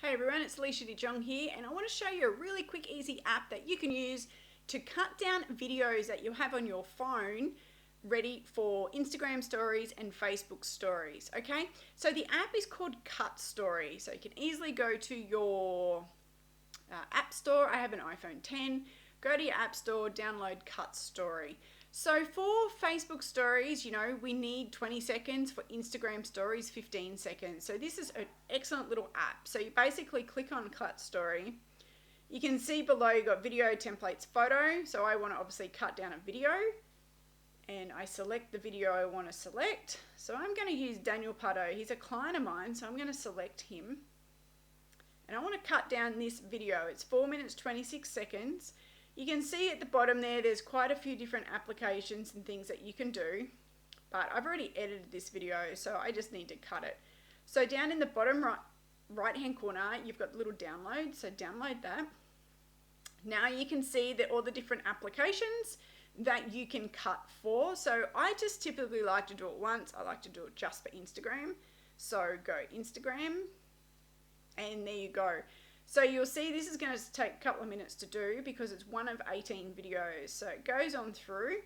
Hey everyone, it's Alicia De Jong here, and I want to show you a really quick, easy app that you can use to cut down videos that you have on your phone ready for Instagram stories and Facebook stories. Okay, so the app is called Cut Story, so you can easily go to your app store. I have an iPhone 10. Go to your app store, download Cut Story. So for Facebook stories, we need 20 seconds. For Instagram stories, 15 seconds. So this is an excellent little app. So you basically click on Cut Story. You can see below you got video, templates, photo. So I want to obviously cut down a video. And I select the video I want to select. So I'm going to use Daniel Pardo. He's a client of mine, so I'm going to select him. And I want to cut down this video. It's 4 minutes 26 seconds. You can see at the bottom there's quite a few different applications and things that you can do, but I've already edited this video, so I just need to cut it. So down in the bottom right hand corner, you've got the little download, so download that. Now you can see that all the different applications that you can cut for. So I just typically like to do it once. I like to do it just for Instagram. So go Instagram, and there you go. So you'll see this is going to take a couple of minutes to do because it's one of 18 videos. So it goes on through.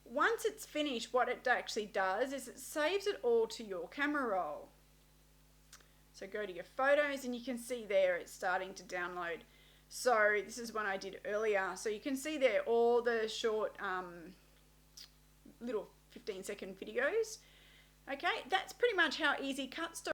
Once it's finished, what it actually does is it saves it all to your camera roll. So go to your photos and you can see there it's starting to download. So this is one I did earlier. So you can see there all the short little 15-second videos. Okay, that's pretty much how easy Cut Story